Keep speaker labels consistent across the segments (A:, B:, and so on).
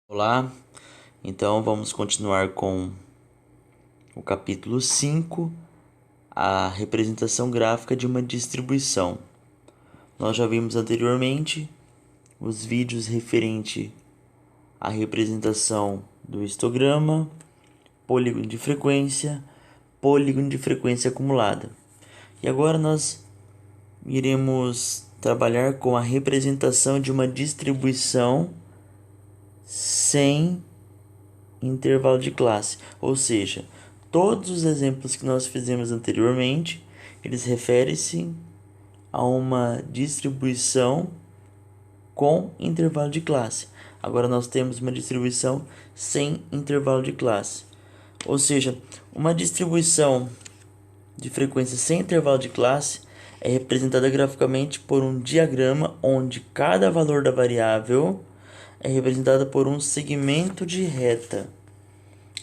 A: Olá, então vamos continuar com o capítulo 5, a representação gráfica de uma distribuição. Nós já vimos anteriormente os vídeos referente à representação do histograma, polígono de frequência acumulada. E agora nós iremos trabalhar com a representação de uma distribuição sem intervalo de classe, ou seja, todos os exemplos que nós fizemos anteriormente, eles referem-se a uma distribuição com intervalo de classe. Agora nós temos uma distribuição sem intervalo de classe, ou seja, uma distribuição de frequência sem intervalo de classe é representada graficamente por um diagrama onde cada valor da variável é representada por um segmento de reta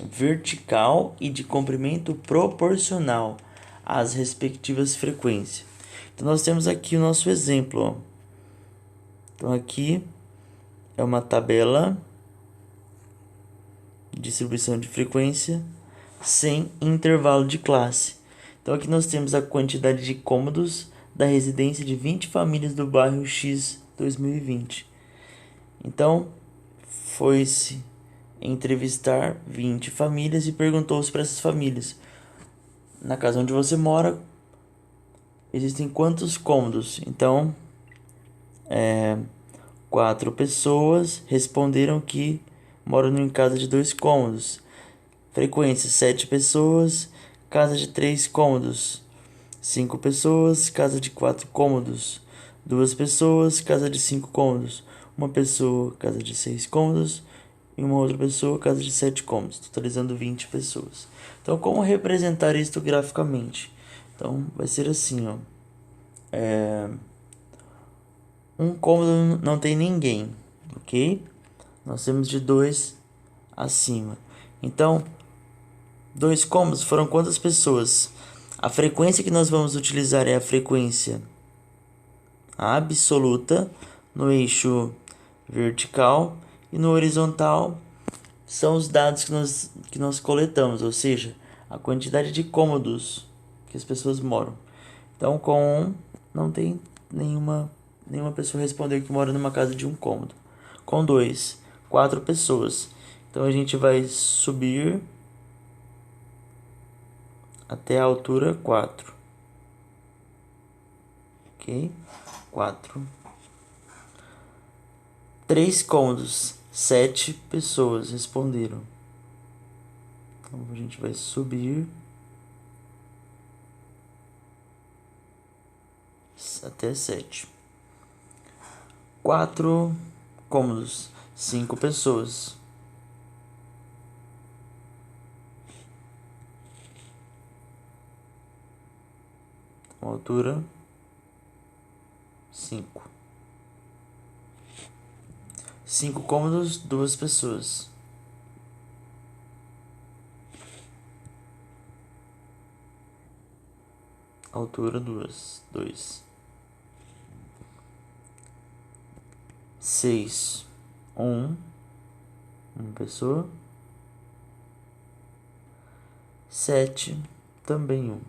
A: vertical e de comprimento proporcional às respectivas frequências. Então nós temos aqui o nosso exemplo, ó. Então aqui é uma tabela de distribuição de frequência sem intervalo de classe. Então aqui nós temos a quantidade de cômodos da residência de 20 famílias do bairro X 2020. Então foi-se entrevistar 20 famílias e perguntou-se para essas famílias: na casa onde você mora, existem quantos cômodos? Então, 4 pessoas responderam que moram em casa de 2 cômodos. Frequência: 7 pessoas, casa de 3 cômodos. 5 pessoas, casa de 4 cômodos. 2 pessoas, casa de 5 cômodos. 1 pessoa, casa de 6 cômodos. E uma outra pessoa, casa de 7 cômodos, totalizando 20 pessoas. Então, como representar isto graficamente? Então, vai ser assim, ó. Um cômodo não tem ninguém, ok? Nós temos de 2 acima. Então, 2 cômodos foram quantas pessoas? A frequência que nós vamos utilizar é a frequência absoluta no eixo vertical, e no horizontal são os dados que nós coletamos, ou seja, a quantidade de cômodos que as pessoas moram. Então, com 1, não tem nenhuma pessoa respondeu que mora numa casa de 1 cômodo. Com 2, 4 pessoas. Então, a gente vai subir até a altura 4. Ok? 4. 3 cômodos. 7 pessoas responderam. Então a gente vai subir até 7. 4 cômodos. 5 pessoas. Então, altura 5. 5 cômodos, 2 pessoas. Altura 2. 6. 1. Uma pessoa. 7. Também 1.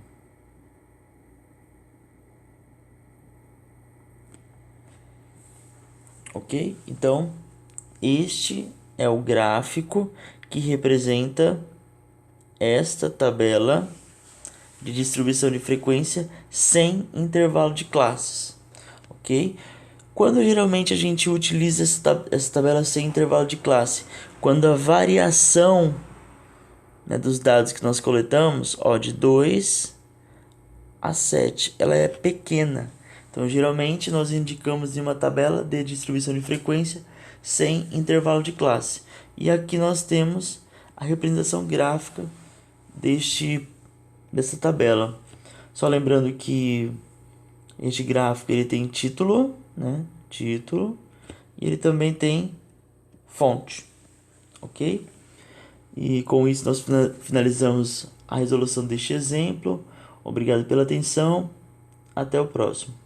A: Ok? Então, este é o gráfico que representa esta tabela de distribuição de frequência sem intervalo de classes, ok? Quando geralmente a gente utiliza essa tabela sem intervalo de classe? Quando a variação, né, dos dados que nós coletamos, de 2 a 7, ela é pequena. Então, geralmente, nós indicamos em uma tabela de distribuição de frequência sem intervalo de classe. E aqui nós temos a representação gráfica dessa tabela. Só lembrando que este gráfico ele tem título, né? Título. E ele também tem fonte, ok? E com isso nós finalizamos a resolução deste exemplo. Obrigado pela atenção. Até o próximo.